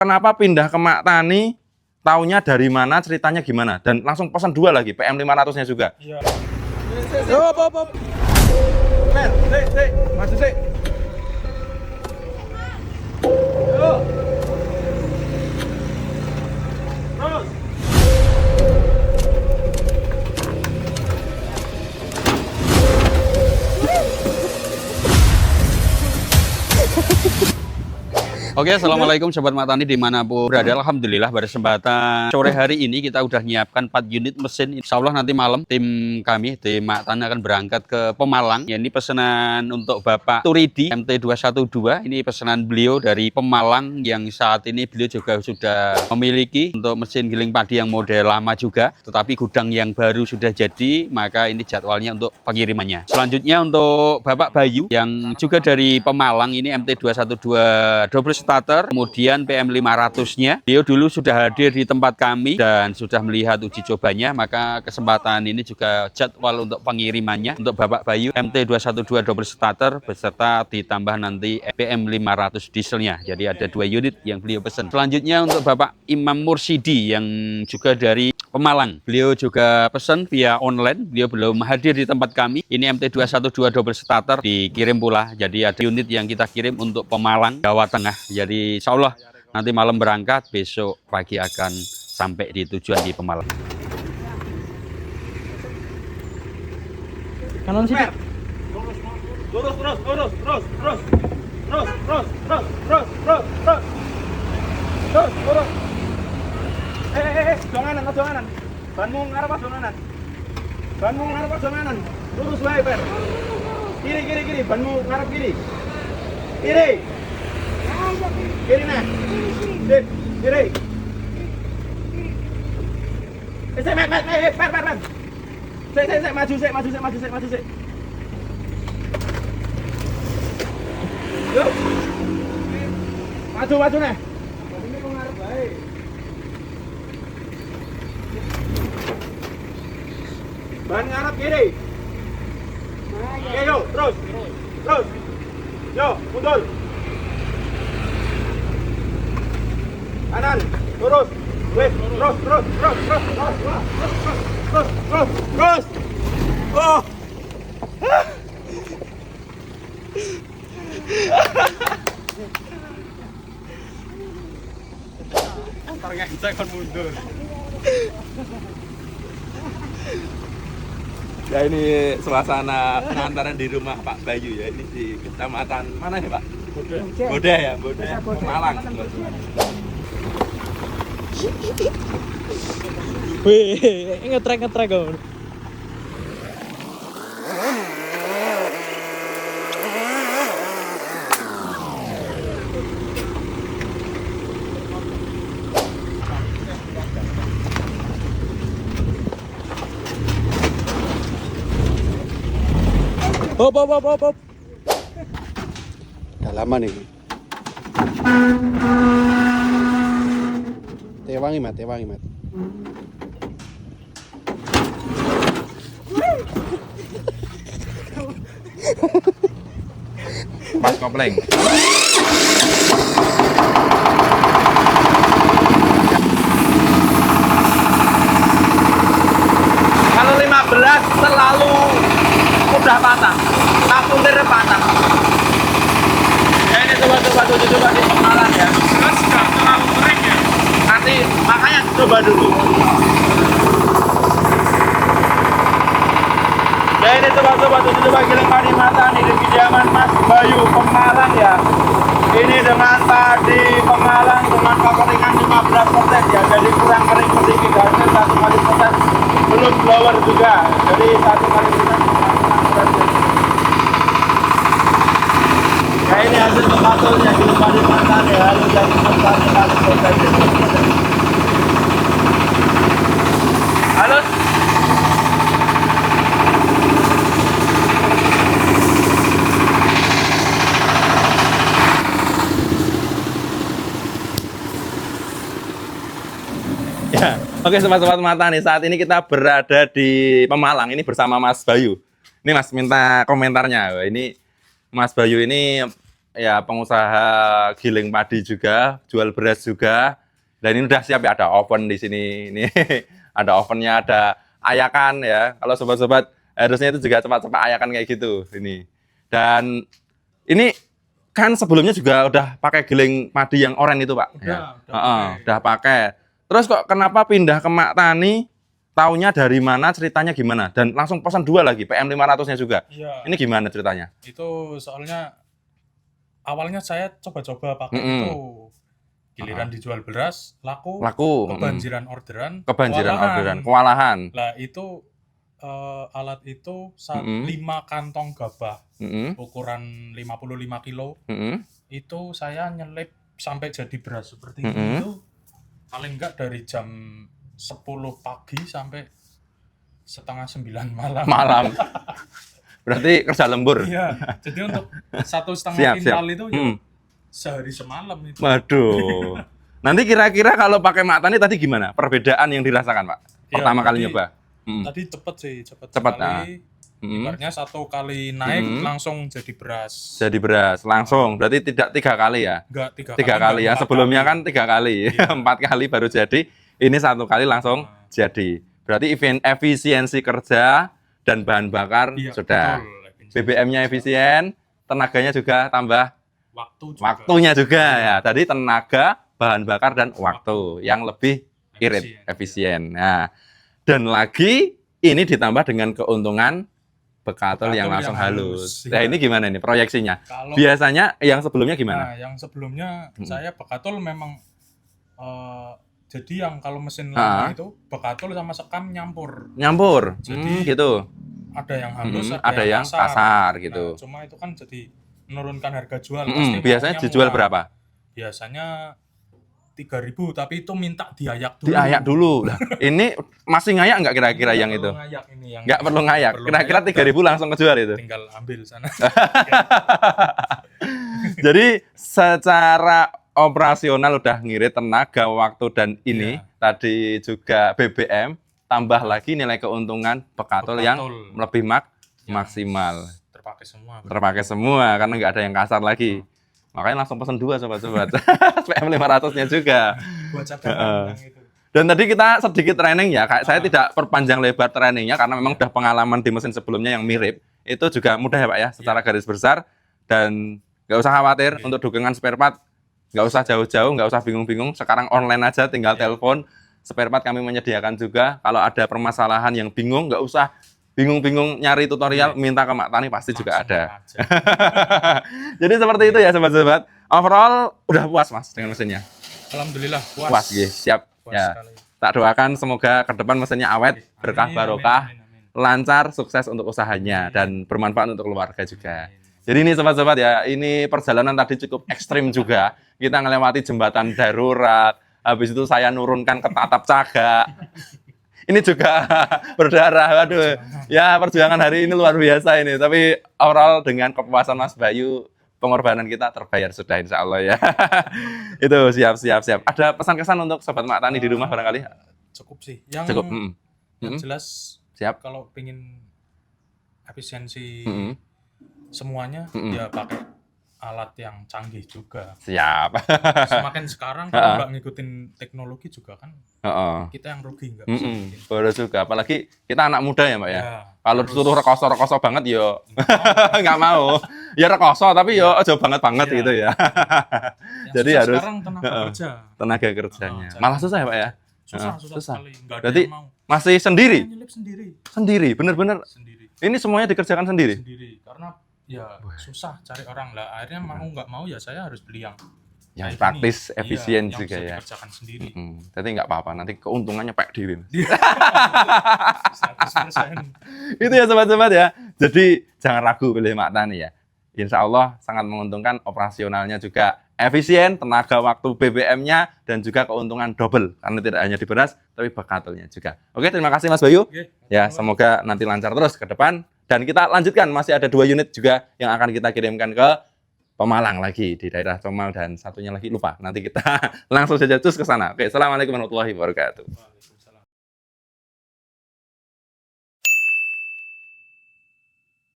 Kenapa pindah ke Mak Tani? Taunya dari mana, ceritanya gimana? Dan langsung pesan 2 lagi, PM 500-nya juga. Iya. Hop. Men, maju sik. Yo. Terus. Oke, assalamualaikum sobat Mak Tani dimanapun berada. Alhamdulillah pada kesempatan sore hari ini kita udah nyiapkan 4 unit mesin. Insya Allah nanti malam tim kami, tim Mak Tani akan berangkat ke Pemalang. Ya, ini pesanan untuk Bapak Turidi MT212. Ini pesanan beliau dari Pemalang yang saat ini beliau juga sudah memiliki untuk mesin giling padi yang model lama juga. Tetapi gudang yang baru sudah jadi, maka ini jadwalnya untuk pengirimannya. Selanjutnya untuk Bapak Bayu yang juga dari Pemalang, ini MT212 double starter, kemudian PM 500-nya. Dia dulu sudah hadir di tempat kami dan sudah melihat uji cobanya, maka kesempatan ini juga jadwal untuk pengirimannya untuk Bapak Bayu MT212 double starter beserta ditambah nanti PM 500 dieselnya. Jadi ada 2 unit yang beliau pesan. Selanjutnya untuk Bapak Imam Mursidi yang juga dari Pemalang. Beliau juga pesan via online. Beliau belum hadir di tempat kami. Ini MT212 double starter dikirim pula. Jadi ada unit yang kita kirim untuk Pemalang, Jawa Tengah. Jadi insya Allah nanti malam berangkat, besok pagi akan sampai di tujuan di Pemalang. Kanan sih. Terus. Donganan. Banmu ngarep donganan. Lurus wae, Per. Kiri. Banmu ngarep kiri. Kiri nah. Sip, kiri. Per. Maju sik. Yuk. Maju nah. Ini kok ngarep bae. Ban ngarep kiri. Oke, yuk, terus. Yo, mundur. Kanan, lurus. Wes, terus. Oh. Target saya kan mundur. Ya ini suasana pengantaran di rumah Pak Bayu ya. Ini di kecamatan mana nih Pak? Bodeh ya, Pemalang. Wih, ngetrek kok. Hop. Udah lama nih. Tewangi mat. Mas Kopleng. Kalau 15 selalu udah patah, kapuntir patah. Ya ini coba di Pemalang ya. Kan sudah terlalu kering ya. Nanti makanya coba dulu. Ya ini coba giling padi mata nih di kediaman Mas Bayu Pemalang ya. Ini dengan padi Pemalang dengan kekeringan 15% ya. Jadi kurang kering sedikit, hasil 1% belum blower juga. Jadi 1% ya ini hasil pemantulnya di padi mata nih. Lalu jadi 1%. Halo. Ya, oke sobat-sobat mata nih, saat ini kita berada di Pemalang ini bersama Mas Bayu. Ini Mas minta komentarnya. Ini Mas Bayu ini ya pengusaha giling padi juga, jual beras juga. Dan ini udah siap ya, ada oven di sini. Ini ada ovennya, ada ayakan ya. Kalau sobat-sobat harusnya itu juga cepat-cepat ayakan kayak gitu ini. Dan ini kan sebelumnya juga udah pakai giling padi yang oranye itu, Pak. Udah pakai. Terus kok kenapa pindah ke Mak Tani? Taunya dari mana, ceritanya gimana? Dan langsung pesan 2 lagi, PM 500-nya juga. Iya. Ini gimana ceritanya? Itu soalnya awalnya saya coba-coba pakai itu. Giliran dijual beras, laku. Kebanjiran orderan. Kewalahan. Lah itu alat itu 5 kantong gabah ukuran 55 kilo. Itu saya nyelip sampai jadi beras seperti itu. Paling enggak dari jam 10 pagi sampai setengah 9 malam. Berarti kerja lembur. Iya, jadi untuk 1,5 kintal itu ya sehari semalam itu. Waduh. Nanti kira-kira kalau pakai Mak Tani tadi gimana? Perbedaan yang dirasakan, Pak? Pertama kali nyoba. Tadi cepet Cepet, sekali. Ibaratnya 1 kali naik langsung jadi beras. Jadi beras langsung. Berarti tidak 3 kali ya? Enggak 3 kali ya. Sebelumnya kan 3 kali. 4 kali baru jadi. Ini 1 kali langsung jadi. Berarti efisiensi kerja dan bahan bakar sudah. BBM-nya efisien, tenaganya juga tambah. Waktunya juga ya. Tadi tenaga, bahan bakar dan waktu yang lebih irit, efisien. Nah, dan lagi ini ditambah dengan keuntungan bekatul yang langsung halus. Nah, ini gimana nih proyeksinya? Biasanya yang sebelumnya gimana? Nah, yang sebelumnya saya bekatul memang jadi yang kalau mesin lama itu bekatul sama sekam nyampur. Jadi gitu. Ada yang halus, ada yang kasar gitu. Nah, cuma itu kan jadi menurunkan harga jual. Biasanya dijual berapa? Biasanya 3.000, tapi itu minta diayak dulu. Diayak dulu. Nah, ini masih ngayak nggak kira-kira yang itu? Nggak perlu ngayak. Kira-kira 3.000 langsung kejual itu. Tinggal ambil sana. Jadi secara operasional udah ngirit tenaga, waktu dan ini tadi juga BBM, tambah lagi nilai keuntungan bekatul yang lebih maksimal. Terpakai semua karena nggak ada yang kasar lagi. Makanya langsung pesan 2 sobat-sobat. PM 500-nya juga. Buat cadangan itu. Dan tadi kita sedikit training ya, saya tidak perpanjang lebar trainingnya karena memang udah pengalaman di mesin sebelumnya yang mirip. Itu juga mudah ya Pak ya, secara garis besar. Dan nggak usah khawatir untuk dukungan spare part, nggak usah jauh-jauh, nggak usah bingung-bingung. Sekarang online aja, tinggal telepon. Spare part kami menyediakan juga. Kalau ada permasalahan yang bingung, nggak usah bingung-bingung nyari tutorial, minta ke Mak Tani pasti juga ada. Jadi seperti itu ya sobat-sobat. Overall udah puas Mas dengan mesinnya? Alhamdulillah puas. Puas siap. Puas Ya. sekali. Tak doakan semoga ke depan mesinnya awet, berkah barokah, lancar, sukses untuk usahanya dan bermanfaat untuk keluarga juga. Jadi ini sobat-sobat ya, ini perjalanan tadi cukup ekstrim juga. Kita melewati jembatan darurat, habis itu saya nurunkan ke tatap caga. Ini juga berdarah, waduh. Ya perjuangan hari ini luar biasa ini. Tapi overall dengan kepuasan Mas Bayu, pengorbanan kita terbayar sudah insya Allah ya. Itu siap. Ada pesan-kesan untuk sobat Mak Tani di rumah barangkali? Cukup sih. Yang jelas siap. Kalau pengen efisiensi semuanya, ya pakai alat yang canggih juga. Siap. Semakin sekarang kalau nggak ngikutin teknologi juga kan kita yang rugi nggak bisa. Baru juga, apalagi kita anak muda ya Mbak ya. Kalau disuruh rekoso banget yo nggak mau. Ya rekoso tapi yo aja banget gitu ya. Jadi harus sekarang tenaga kerjanya. Malah susah ya Pak ya. Susah sekali. Berarti masih sendiri. Sendiri. Bener-bener. Ini semuanya dikerjakan sendiri. Karena ya susah cari orang lah, akhirnya mau nggak mau ya saya harus beli yang praktis, efisien yang juga bisa ya. dikerjakan sendiri. Jadi nggak apa-apa, nanti keuntungannya Pak Dewi. 100%. Itu ya sobat-sobat ya. Jadi jangan ragu pilih Mak Tani ya. Insya Allah sangat menguntungkan, operasionalnya juga efisien, tenaga waktu BBM-nya dan juga keuntungan double karena tidak hanya di beras tapi bekatulnya juga. Oke, terima kasih Mas Bayu. Ya, semoga nanti lancar terus ke depan. Dan kita lanjutkan, masih ada 2 unit juga yang akan kita kirimkan ke Pemalang lagi, di daerah Comal, dan satunya lagi lupa. Nanti kita langsung saja cus ke sana. Oke, assalamualaikum warahmatullahi wabarakatuh.